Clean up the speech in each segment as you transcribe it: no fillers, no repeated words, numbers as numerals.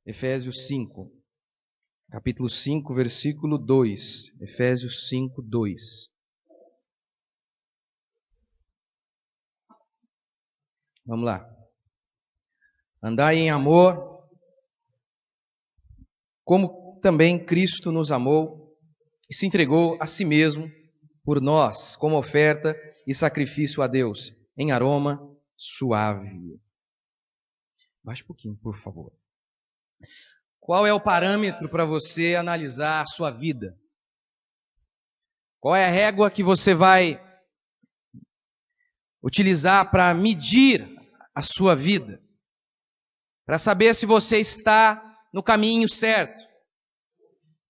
Efésios 5, capítulo 5, versículo 2. Efésios 5, 2. Vamos lá. Andai em amor, como também Cristo nos amou e se entregou a si mesmo por nós, como oferta e sacrifício a Deus, em aroma suave. Baixe um pouquinho, por favor. Qual é o parâmetro para você analisar a sua vida? Qual é a régua que você vai utilizar para medir a sua vida? Para saber se você está no caminho certo.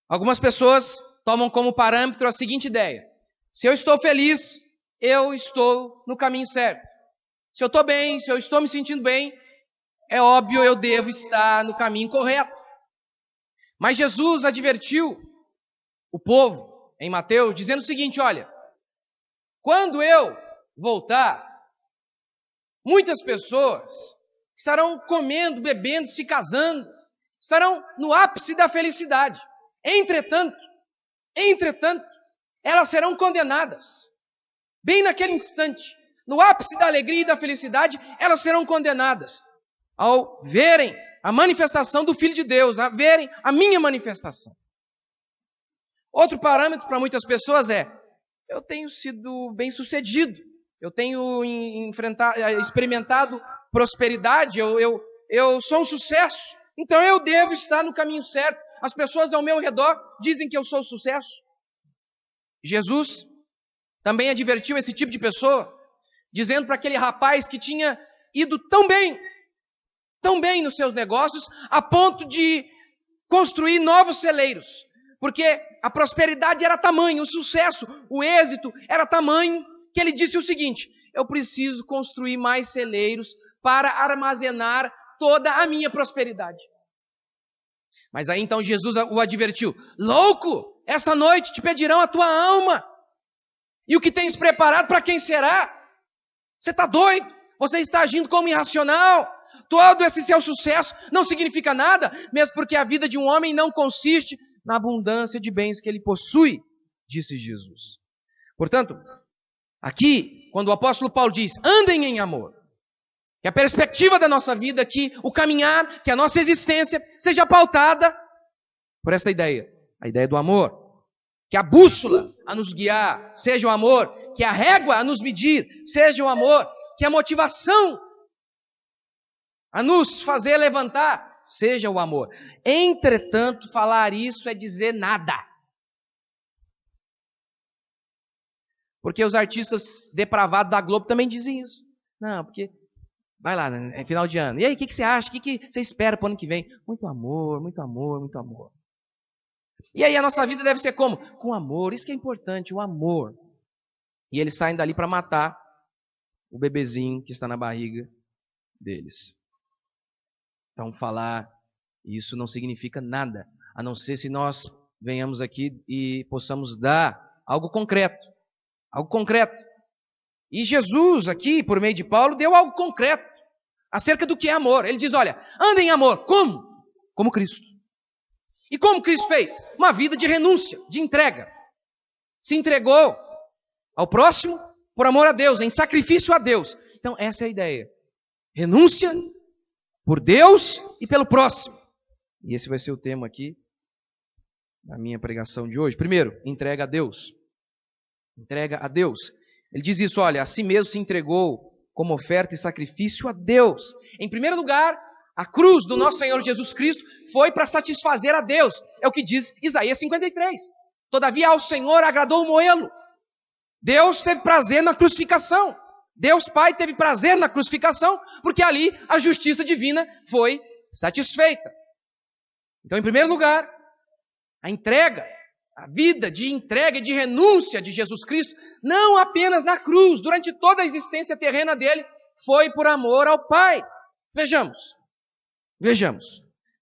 Algumas pessoas tomam como parâmetro a seguinte ideia: se eu estou feliz, eu estou no caminho certo. Se eu estou bem, se eu estou me sentindo bem, é óbvio, eu devo estar no caminho correto. Mas Jesus advertiu o povo em Mateus, dizendo o seguinte: olha, quando eu voltar, muitas pessoas estarão comendo, bebendo, se casando, estarão no ápice da felicidade. Entretanto, elas serão condenadas. Bem naquele instante, no ápice da alegria e da felicidade, elas serão condenadas ao verem a manifestação do Filho de Deus, a verem a minha manifestação. Outro parâmetro para muitas pessoas é: eu tenho sido bem-sucedido, eu tenho experimentado prosperidade, eu sou um sucesso, então eu devo estar no caminho certo. As pessoas ao meu redor dizem que eu sou sucesso. Jesus também advertiu esse tipo de pessoa, dizendo para aquele rapaz que tinha ido tão bem nos seus negócios, a ponto de construir novos celeiros, porque a prosperidade era tamanho, o sucesso, o êxito era tamanho, que ele disse o seguinte: eu preciso construir mais celeiros para armazenar toda a minha prosperidade. Mas aí então Jesus o advertiu: louco, esta noite te pedirão a tua alma, e o que tens preparado para quem será? Você está doido? Você está agindo como irracional? Todo esse seu sucesso não significa nada, mesmo porque a vida de um homem não consiste na abundância de bens que ele possui, disse Jesus. Portanto, aqui, quando o apóstolo Paulo diz, andem em amor, que a perspectiva da nossa vida, que o caminhar, que a nossa existência seja pautada por esta ideia, a ideia do amor. Que a bússola a nos guiar seja o amor, que a régua a nos medir seja o amor, que a motivação a nos fazer levantar seja o amor. Entretanto, falar isso é dizer nada. Porque os artistas depravados da Globo também dizem isso. Não, porque vai lá, é final de ano. E aí, o que você acha? O que você espera para o ano que vem? Muito amor, muito amor, muito amor. E aí a nossa vida deve ser como? Com amor, isso que é importante, o amor. E eles saem dali para matar o bebezinho que está na barriga deles. Então falar isso não significa nada, a não ser se nós venhamos aqui e possamos dar algo concreto. Algo concreto. E Jesus aqui, por meio de Paulo, deu algo concreto acerca do que é amor. Ele diz, olha, andem em amor. Como? Como Cristo. E como Cristo fez? Uma vida de renúncia, de entrega. Se entregou ao próximo por amor a Deus, em sacrifício a Deus. Então essa é a ideia. Renúncia por Deus e pelo próximo. E esse vai ser o tema aqui da minha pregação de hoje. Primeiro, entrega a Deus. Entrega a Deus. Ele diz isso, olha, a si mesmo se entregou como oferta e sacrifício a Deus. Em primeiro lugar, a cruz do nosso Senhor Jesus Cristo foi para satisfazer a Deus. É o que diz Isaías 53. Todavia ao Senhor agradou moê-lo. Deus teve prazer na crucificação. Deus Pai teve prazer na crucificação, porque ali a justiça divina foi satisfeita. Então, em primeiro lugar, a entrega, a vida de entrega e de renúncia de Jesus Cristo, não apenas na cruz, durante toda a existência terrena dele, foi por amor ao Pai. Vejamos.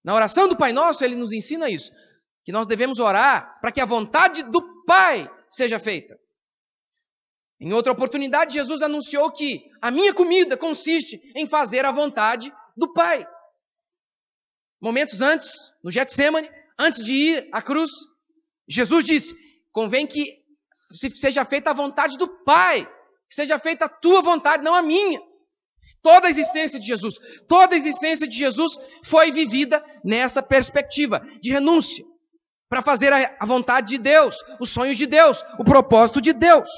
Na oração do Pai Nosso, ele nos ensina isso, que nós devemos orar para que a vontade do Pai seja feita. Em outra oportunidade, Jesus anunciou que a minha comida consiste em fazer a vontade do Pai. momentos antes, no Getsemane, antes de ir à cruz, Jesus disse: convém que seja feita a vontade do Pai, que seja feita a tua vontade, não a minha. Toda a existência de Jesus foi vivida nessa perspectiva de renúncia, para fazer a vontade de Deus, os sonhos de Deus, o propósito de Deus.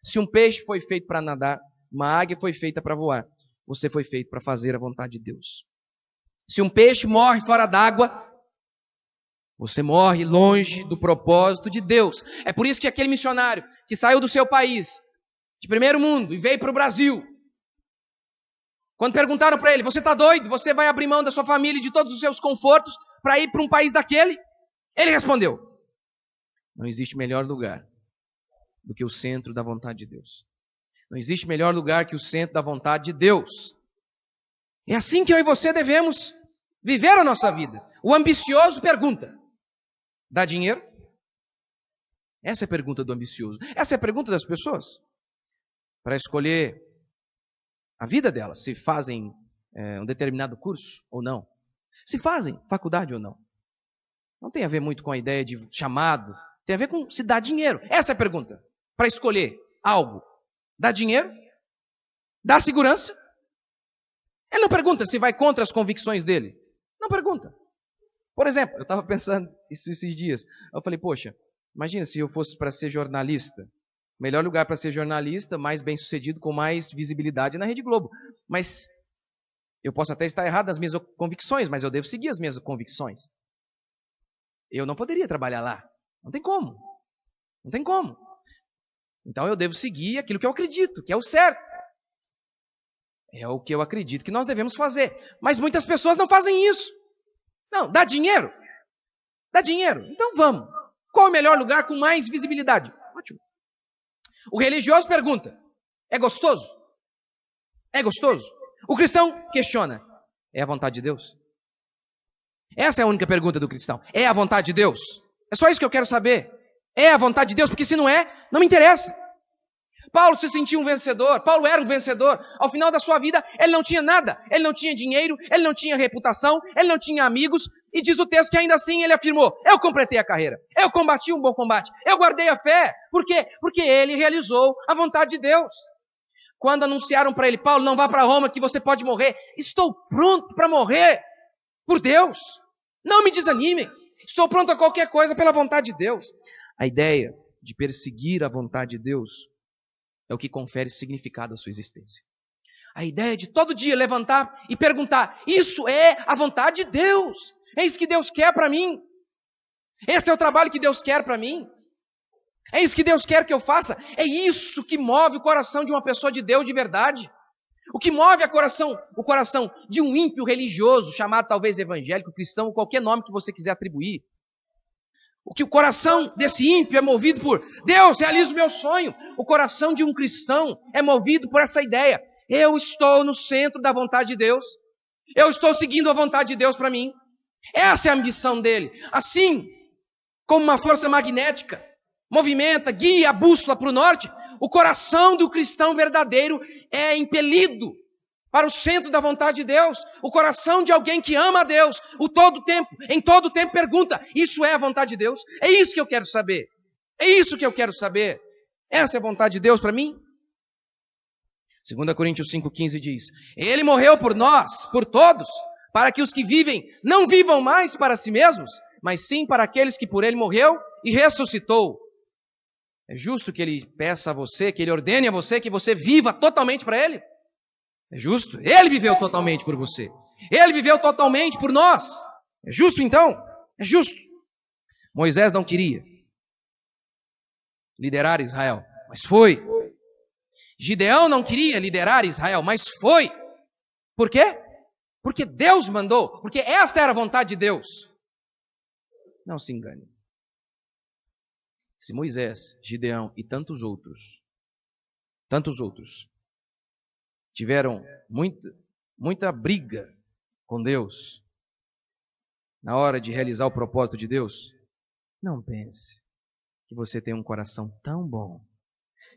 Se um peixe foi feito para nadar, uma águia foi feita para voar, você foi feito para fazer a vontade de Deus. Se um peixe morre fora d'água, você morre longe do propósito de Deus. É por isso que aquele missionário que saiu do seu país, de primeiro mundo, e veio para o Brasil, quando perguntaram para ele: você está doido? Você vai abrir mão da sua família e de todos os seus confortos para ir para um país daquele? Ele respondeu: não existe melhor lugar do que o centro da vontade de Deus. Não existe melhor lugar que o centro da vontade de Deus. É assim que eu e você devemos viver a nossa vida. O ambicioso pergunta: dá dinheiro? Essa é a pergunta do ambicioso. Essa é a pergunta das pessoas. Para escolher a vida delas, se fazem um determinado curso ou não. Se fazem faculdade ou não. Não tem a ver muito com a ideia de chamado. Tem a ver com se dá dinheiro. Essa é a pergunta. Para escolher algo. Dá dinheiro? Dá segurança? Ele não pergunta se vai contra as convicções dele. Não pergunta. Por exemplo, eu estava pensando isso esses dias. Eu falei: poxa, imagina se eu fosse para ser jornalista. Melhor lugar para ser jornalista, mais bem sucedido, com mais visibilidade na Rede Globo. Mas eu posso até estar errado nas minhas convicções, mas eu devo seguir as minhas convicções. Eu não poderia trabalhar lá. Não tem como. Não tem como. Então eu devo seguir aquilo que eu acredito, que é o certo. É o que eu acredito que nós devemos fazer. Mas muitas pessoas não fazem isso. Não, dá dinheiro? Dá dinheiro. Então vamos. Qual é o melhor lugar com mais visibilidade? Ótimo. O religioso pergunta: é gostoso? É gostoso? O cristão questiona: é a vontade de Deus? Essa é a única pergunta do cristão. É a vontade de Deus? É só isso que eu quero saber. É a vontade de Deus? Porque se não é, não me interessa. Paulo se sentia um vencedor. Paulo era um vencedor. Ao final da sua vida, ele não tinha nada. Ele não tinha dinheiro, ele não tinha reputação, ele não tinha amigos. E diz o texto que ainda assim ele afirmou: eu completei a carreira, eu combati um bom combate, eu guardei a fé. Por quê? Porque ele realizou a vontade de Deus. Quando anunciaram para ele: Paulo, não vá para Roma que você pode morrer. Estou pronto para morrer por Deus. Não me desanimem. Estou pronto a qualquer coisa pela vontade de Deus. A ideia de perseguir a vontade de Deus é o que confere significado à sua existência. A ideia de todo dia levantar e perguntar: isso é a vontade de Deus? É isso que Deus quer para mim? Esse é o trabalho que Deus quer para mim? É isso que Deus quer que eu faça? É isso que move o coração de uma pessoa de Deus de verdade? O que move o coração de um ímpio religioso, chamado talvez evangélico, cristão, qualquer nome que você quiser atribuir. O que o coração desse ímpio é movido por: Deus, realiza o meu sonho. O coração de um cristão é movido por essa ideia: eu estou no centro da vontade de Deus. Eu estou seguindo a vontade de Deus para mim. Essa é a ambição dele. Assim como uma força magnética movimenta, guia a bússola para o norte, o coração do cristão verdadeiro é impelido para o centro da vontade de Deus. O coração de alguém que ama a Deus, em todo tempo pergunta: isso é a vontade de Deus? É isso que eu quero saber. É isso que eu quero saber. Essa é a vontade de Deus para mim? 2 Coríntios 5,15 diz: ele morreu por nós, por todos, para que os que vivem não vivam mais para si mesmos, mas sim para aqueles que por ele morreu e ressuscitou. É justo que ele peça a você, que ele ordene a você que você viva totalmente para ele? É justo? Ele viveu totalmente por você. Ele viveu totalmente por nós. É justo então? É justo. Moisés não queria liderar Israel, mas foi. Gideão não queria liderar Israel, mas foi. Por quê? Porque Deus mandou. Porque esta era a vontade de Deus. Não se engane. Se Moisés, Gideão e tantos outros tiveram muita briga com Deus na hora de realizar o propósito de Deus, não pense que você tem um coração tão bom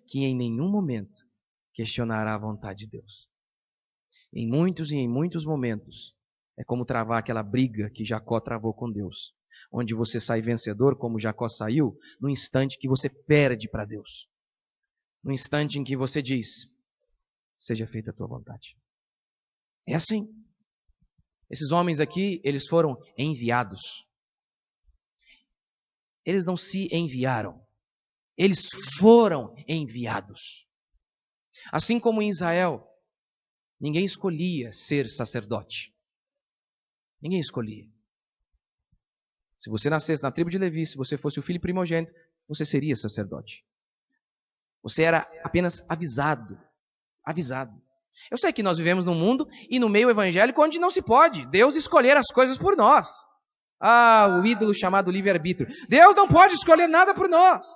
que em nenhum momento questionará a vontade de Deus. Em muitos momentos, É como travar aquela briga que Jacó travou com Deus, onde você sai vencedor, como Jacó saiu, no instante que você perde para Deus. No instante em que você diz, seja feita a tua vontade. É assim. Esses homens aqui, eles foram enviados. Eles não se enviaram. Eles foram enviados. Assim como em Israel, ninguém escolhia ser sacerdote. Ninguém escolhia. Se você nascesse na tribo de Levi, se você fosse o filho primogênito, você seria sacerdote. Você era apenas avisado. Avisado. Eu sei que nós vivemos num mundo e no meio evangélico onde não se pode Deus escolher as coisas por nós. O ídolo chamado livre-arbítrio. Deus não pode escolher nada por nós.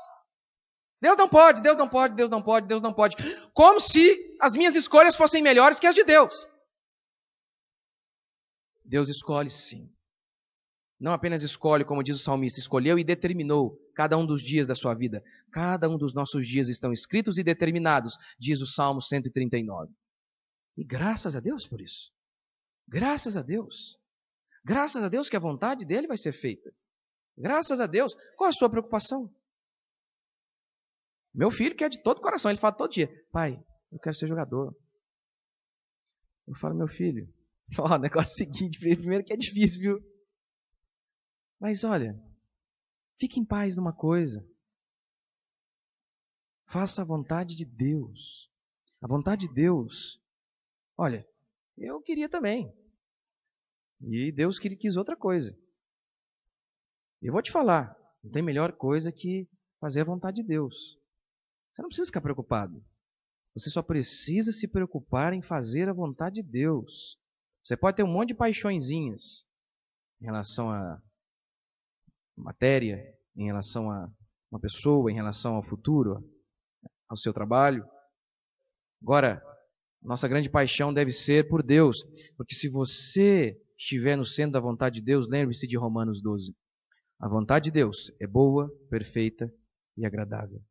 Deus não pode, Deus não pode, Deus não pode, Deus não pode. Como se as minhas escolhas fossem melhores que as de Deus. Deus escolhe sim. Não apenas escolhe, como diz o salmista, escolheu e determinou cada um dos dias da sua vida. Cada um dos nossos dias estão escritos e determinados, diz o Salmo 139. E graças a Deus por isso. Graças a Deus. Graças a Deus que a vontade dele vai ser feita. Graças a Deus. Qual a sua preocupação? Meu filho quer de todo coração, ele fala todo dia, pai, eu quero ser jogador. Eu falo, meu filho, o negócio é o seguinte, primeiro que é difícil, viu? Mas olha, fique em paz numa coisa. Faça a vontade de Deus. A vontade de Deus. Olha, eu queria também. E Deus quis outra coisa. Eu vou te falar, não tem melhor coisa que fazer a vontade de Deus. Você não precisa ficar preocupado. Você só precisa se preocupar em fazer a vontade de Deus. Você pode ter um monte de paixõezinhas em relação a matéria, em relação a uma pessoa, em relação ao futuro, ao seu trabalho. Agora, nossa grande paixão deve ser por Deus, porque se você estiver no centro da vontade de Deus, lembre-se de Romanos 12. A vontade de Deus é boa, perfeita e agradável.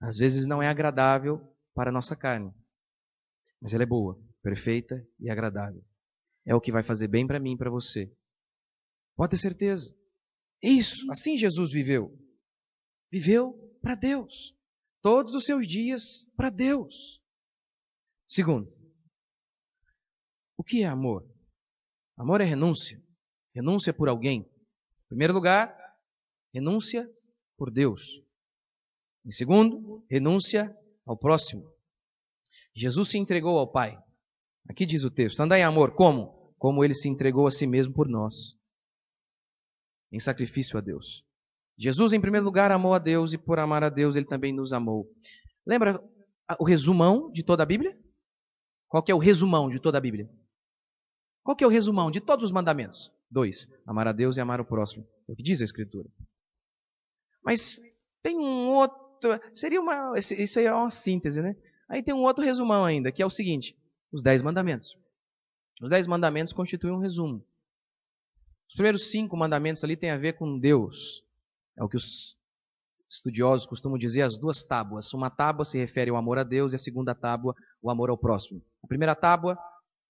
Às vezes não é agradável para a nossa carne, mas ela é boa, perfeita e agradável. É o que vai fazer bem para mim e para você. Pode ter certeza. Isso, assim Jesus viveu. Viveu para Deus. Todos os seus dias para Deus. Segundo, o que é amor? Amor é renúncia. Renúncia por alguém. Em primeiro lugar, renúncia por Deus. Em segundo, renúncia ao próximo. Jesus se entregou ao Pai. Aqui diz o texto, andai em amor. Como? Como ele se entregou a si mesmo por nós. Em sacrifício a Deus. Jesus, em primeiro lugar, amou a Deus e por amar a Deus, ele também nos amou. Lembra o resumão de toda a Bíblia? Qual que é o resumão de toda a Bíblia? Qual que é o resumão de todos os mandamentos? 2. Amar a Deus e amar o próximo. É o que diz a Escritura. Mas tem um outro... Isso aí é uma síntese, né? Aí tem um outro resumão ainda, que é o seguinte. Os 10 mandamentos. Os 10 mandamentos constituem um resumo. Os primeiros 5 mandamentos ali têm a ver com Deus. É o que os estudiosos costumam dizer, as 2 tábuas. Uma tábua se refere ao amor a Deus e a segunda tábua, o amor ao próximo. A primeira tábua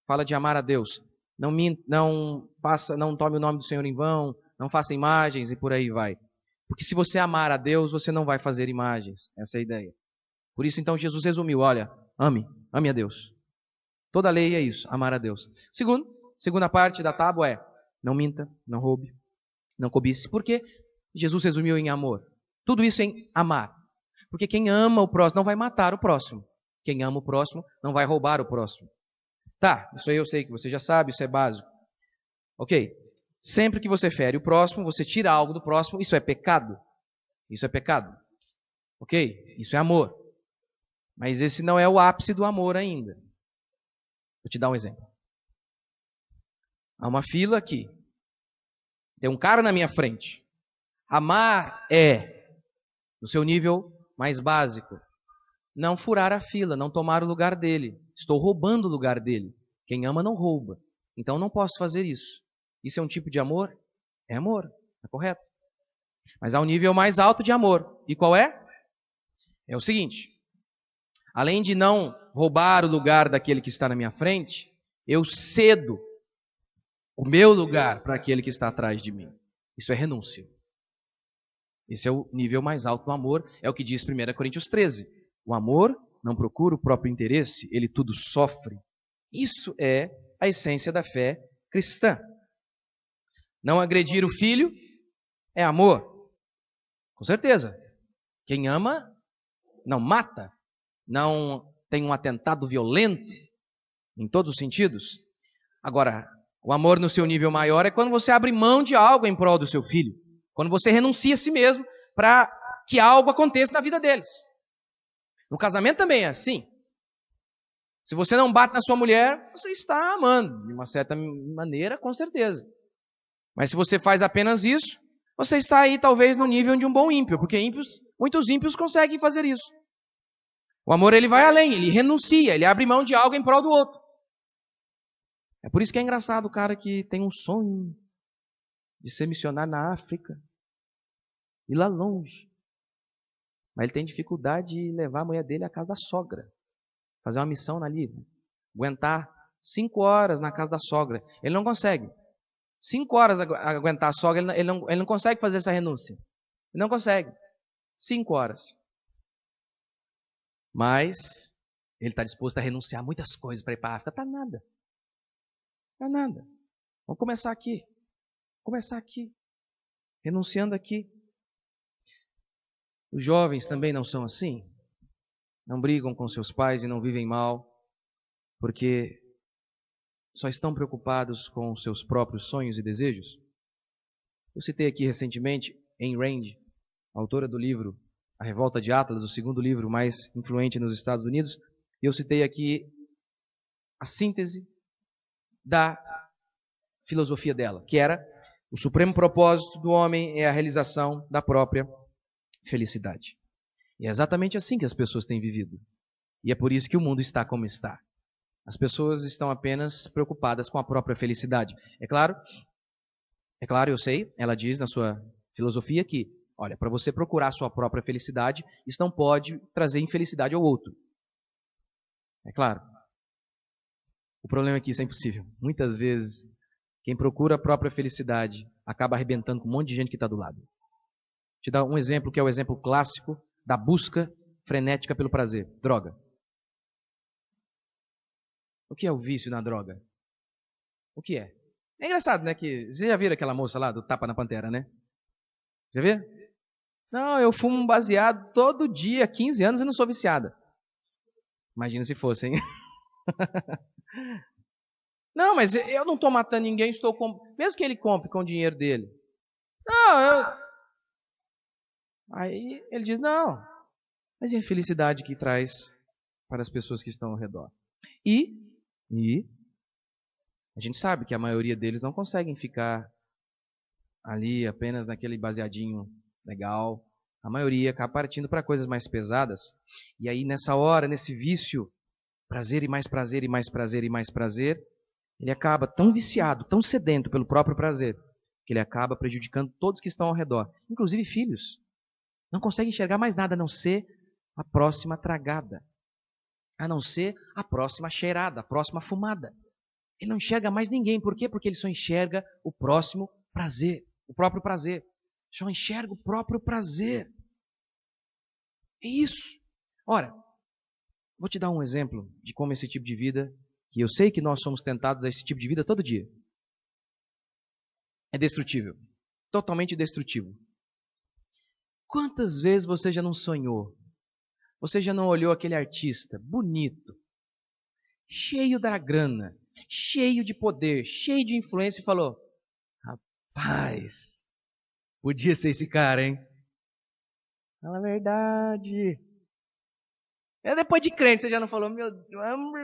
fala de amar a Deus. Não tome o nome do Senhor em vão, não faça imagens e por aí vai. Porque se você amar a Deus, você não vai fazer imagens. Essa é a ideia. Por isso, então, Jesus resumiu, olha, ame a Deus. Toda a lei é isso, amar a Deus. Segunda parte da tábua é, não minta, não roube, não cobice. Por quê? Jesus resumiu em amor. Tudo isso em amar. Porque quem ama o próximo não vai matar o próximo. Quem ama o próximo não vai roubar o próximo. Tá, isso aí eu sei que você já sabe, isso é básico. Ok. Sempre que você fere o próximo, você tira algo do próximo, isso é pecado. Isso é pecado. Ok? Isso é amor. Mas esse não é o ápice do amor ainda. Vou te dar um exemplo. Há uma fila aqui. Tem um cara na minha frente. Amar é, no seu nível mais básico, não furar a fila, não tomar o lugar dele. Estou roubando o lugar dele. Quem ama não rouba. Então não posso fazer isso. Isso é um tipo de amor? É amor, é correto. Mas há um nível mais alto de amor. E qual é? É o seguinte. Além de não roubar o lugar daquele que está na minha frente, eu cedo o meu lugar para aquele que está atrás de mim. Isso é renúncia. Esse é o nível mais alto do amor, é o que diz 1 Coríntios 13. O amor não procura o próprio interesse, ele tudo sofre. Isso é a essência da fé cristã. Não agredir o filho é amor. Com certeza. Quem ama não mata, não tem um atentado violento, em todos os sentidos. Agora, o amor no seu nível maior é quando você abre mão de algo em prol do seu filho. Quando você renuncia a si mesmo para que algo aconteça na vida deles. No casamento também é assim. Se você não bate na sua mulher, você está amando, de uma certa maneira, com certeza. Mas se você faz apenas isso, você está aí talvez no nível de um bom ímpio, porque muitos ímpios conseguem fazer isso. O amor ele vai além, ele renuncia, ele abre mão de algo em prol do outro. É por isso que é engraçado o cara que tem um sonho de ser missionário na África, ir lá longe. Mas ele tem dificuldade de levar a mulher dele à casa da sogra, fazer uma missão ali, aguentar 5 horas na casa da sogra. Ele não consegue. 5 horas aguentar a sogra, ele não consegue fazer essa renúncia. Ele não consegue. 5 horas. Mas ele está disposto a renunciar a muitas coisas para ir para a África. Tá nada. Tá nada. Vamos começar aqui. Começar aqui. Renunciando aqui. Os jovens também não são assim? Não brigam com seus pais e não vivem mal, porque só estão preocupados com seus próprios sonhos e desejos? Eu citei aqui recentemente Ayn Rand, autora do livro A Revolta de Atlas, o segundo livro mais influente nos Estados Unidos, e eu citei aqui a síntese da filosofia dela, que era: o supremo propósito do homem é a realização da própria felicidade. E é exatamente assim que as pessoas têm vivido. E é por isso que o mundo está como está. As pessoas estão apenas preocupadas com a própria felicidade. É claro, eu sei, ela diz na sua filosofia que, olha, para você procurar a sua própria felicidade, isso não pode trazer infelicidade ao outro. É claro. O problema é que isso é impossível. Muitas vezes, quem procura a própria felicidade acaba arrebentando com um monte de gente que está do lado. Vou te dar um exemplo que é o exemplo clássico da busca frenética pelo prazer. Droga. O que é o vício na droga? O que é? É engraçado, né? Que vocês já viram aquela moça lá do Tapa na Pantera, né? Já viram? Não, eu fumo um baseado todo dia, 15 anos e não sou viciada. Imagina se fosse, hein? Não, mas eu não estou matando ninguém, mesmo que ele compre com o dinheiro dele. Não, Aí ele diz, não, mas e a felicidade que traz para as pessoas que estão ao redor? E a gente sabe que a maioria deles não conseguem ficar ali apenas naquele baseadinho legal. A maioria acaba partindo para coisas mais pesadas. E aí nessa hora, nesse vício, prazer e mais prazer e mais prazer e mais prazer, ele acaba tão viciado, tão sedento pelo próprio prazer, que ele acaba prejudicando todos que estão ao redor, inclusive filhos. Não consegue enxergar mais nada a não ser a próxima tragada, a não ser a próxima cheirada, a próxima fumada. Ele não enxerga mais ninguém. Por quê? Porque ele só enxerga o próximo prazer, o próprio prazer. Só enxerga o próprio prazer. É isso. Ora, vou te dar um exemplo de como esse tipo de vida, que eu sei que nós somos tentados a esse tipo de vida todo dia, é destrutível. Totalmente destrutivo. Quantas vezes você já não sonhou? Você já não olhou aquele artista bonito, cheio da grana, cheio de poder, cheio de influência e falou: rapaz, podia ser esse cara, hein? Fala a verdade. Depois de crente, você já não falou, meu Deus. Não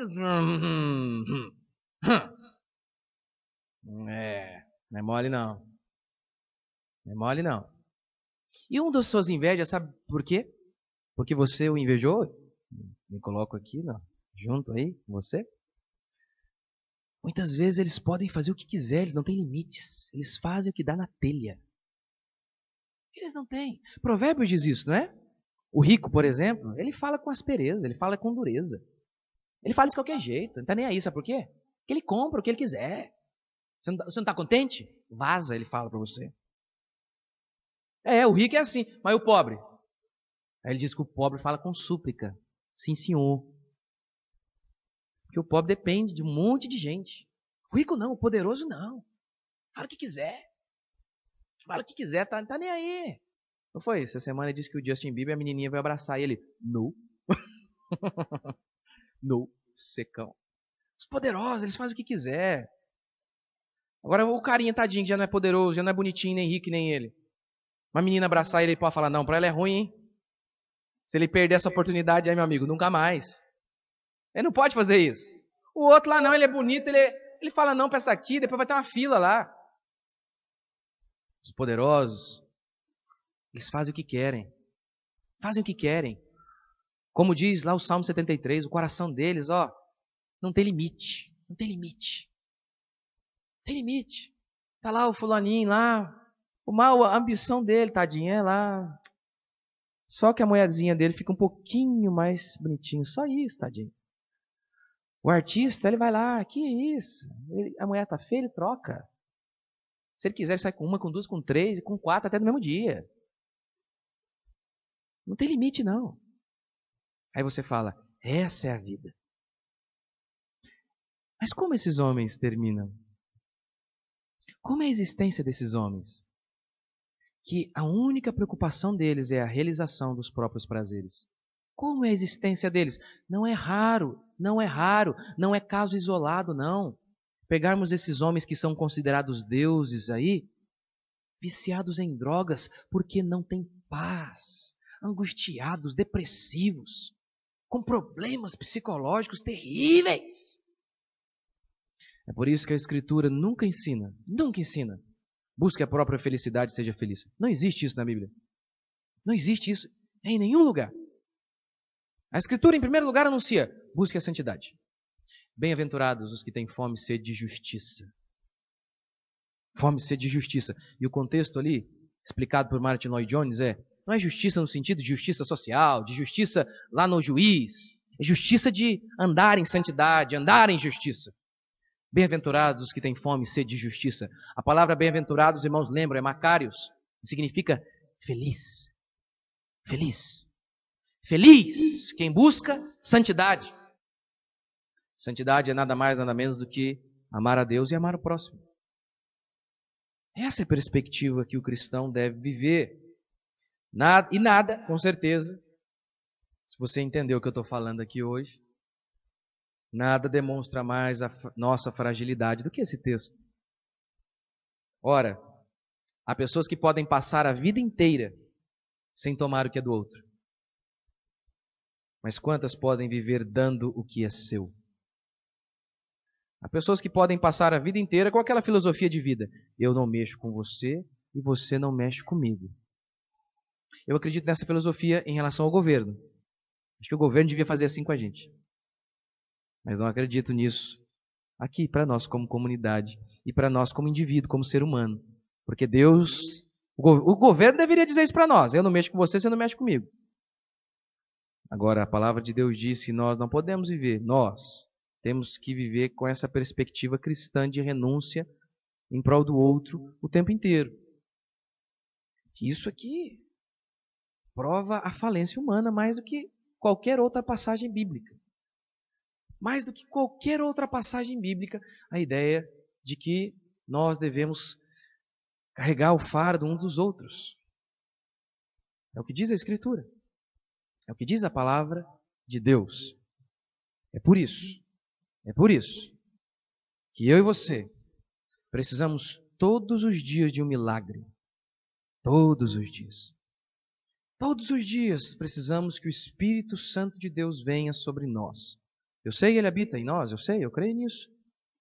é mole não. Não é mole não. E uma das suas invejas, sabe por quê? Porque você o invejou? Me coloco aqui, não, junto aí com você. Muitas vezes eles podem fazer o que quiser, eles não têm limites. Eles fazem o que dá na telha. Eles não têm. Provérbios diz isso, não é? O rico, por exemplo, ele fala com aspereza, ele fala com dureza. Ele fala de qualquer jeito, não está nem aí, sabe por quê? Porque ele compra o que ele quiser. Você não está contente? Vaza, ele fala para você. O rico é assim, mas o pobre? Aí ele diz que o pobre fala com súplica. Sim, senhor. Porque o pobre depende de um monte de gente. O rico não, o poderoso não. Fala o que quiser. Fala o que quiser, tá nem aí. Não foi? Essa semana ele disse que o Justin Bieber, a menininha vai abraçar ele. Não. Não, secão. Os poderosos, eles fazem o que quiser. Agora o carinha tadinho, que já não é poderoso, já não é bonitinho, nem rico, nem ele. Uma menina abraçar ele, ele pode falar, não, pra ela é ruim, hein? Se ele perder essa oportunidade aí, meu amigo, nunca mais. Ele não pode fazer isso. O outro lá não, ele é bonito, ele fala não pra essa aqui, depois vai ter uma fila lá. Os poderosos, eles fazem o que querem. Fazem o que querem. Como diz lá o Salmo 73, o coração deles, não tem limite. Não tem limite. Tem limite. Tá lá o fulaninho lá, a ambição dele, tadinho, é lá. Só que a moedinha dele fica um pouquinho mais bonitinho. Só isso, tadinho. O artista, ele vai lá, que isso? A mulher tá feia, ele troca. Se ele quiser, ele sai com uma, com duas, com três, e com quatro, até no mesmo dia. Não tem limite, não. Aí você fala, essa é a vida. Mas como esses homens terminam? Como é a existência desses homens? Que a única preocupação deles é a realização dos próprios prazeres. Como é a existência deles? Não é raro, não é caso isolado, não. Pegarmos esses homens que são considerados deuses aí, viciados em drogas porque não têm paz, angustiados, depressivos, com problemas psicológicos terríveis. É por isso que a Escritura nunca ensina, busque a própria felicidade e seja feliz. Não existe isso na Bíblia. Não existe isso em nenhum lugar. A Escritura, em primeiro lugar, anuncia, busque a santidade. Bem-aventurados os que têm fome e sede de justiça. Fome e sede de justiça. E o contexto ali, explicado por Martin Lloyd Jones, não é justiça no sentido de justiça social, de justiça lá no juiz. É justiça de andar em santidade, andar em justiça. Bem-aventurados os que têm fome e sede de justiça. A palavra bem-aventurados, irmãos, lembram, é Macarios. Significa feliz. Feliz. Feliz quem busca santidade. Santidade é nada mais, nada menos do que amar a Deus e amar o próximo. Essa é a perspectiva que o cristão deve viver. Nada, com certeza, se você entendeu o que eu estou falando aqui hoje, nada demonstra mais a nossa fragilidade do que esse texto. Ora, há pessoas que podem passar a vida inteira sem tomar o que é do outro. Mas quantas podem viver dando o que é seu? Há pessoas que podem passar a vida inteira com aquela filosofia de vida. Eu não mexo com você e você não mexe comigo. Eu acredito nessa filosofia em relação ao governo. Acho que o governo devia fazer assim com a gente. Mas não acredito nisso aqui para nós como comunidade e para nós como indivíduo, como ser humano. Porque Deus, o governo deveria dizer isso para nós. Eu não mexo com você, você não mexe comigo. Agora, a palavra de Deus diz que nós não podemos viver. Nós temos que viver com essa perspectiva cristã de renúncia em prol do outro o tempo inteiro. Isso aqui prova a falência humana mais do que qualquer outra passagem bíblica. Mais do que qualquer outra passagem bíblica, a ideia de que nós devemos carregar o fardo uns dos outros. É o que diz a Escritura. É o que diz a palavra de Deus. É por isso que eu e você precisamos todos os dias de um milagre. Todos os dias. Todos os dias precisamos que o Espírito Santo de Deus venha sobre nós. Eu sei que Ele habita em nós, eu creio nisso.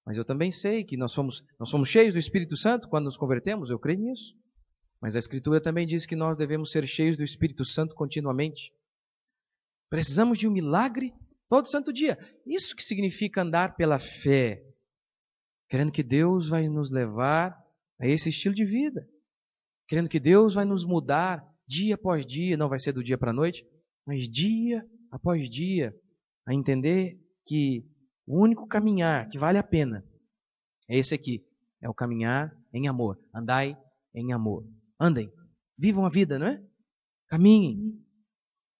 Mas eu também sei que nós somos cheios do Espírito Santo quando nos convertemos, eu creio nisso. Mas a Escritura também diz que nós devemos ser cheios do Espírito Santo continuamente. Precisamos de um milagre todo santo dia. Isso que significa andar pela fé. Querendo que Deus vai nos levar a esse estilo de vida. Querendo que Deus vai nos mudar dia após dia. Não vai ser do dia para a noite, mas dia após dia. A entender que o único caminhar que vale a pena é esse aqui. é o caminhar em amor. Andai em amor. Andem. Vivam a vida, não é? Caminhem.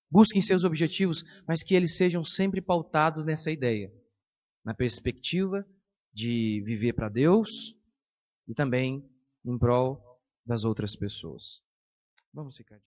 Busquem seus objetivos, mas que eles sejam sempre pautados nessa ideia. Na perspectiva de viver para Deus e também em prol das outras pessoas. Vamos ficar.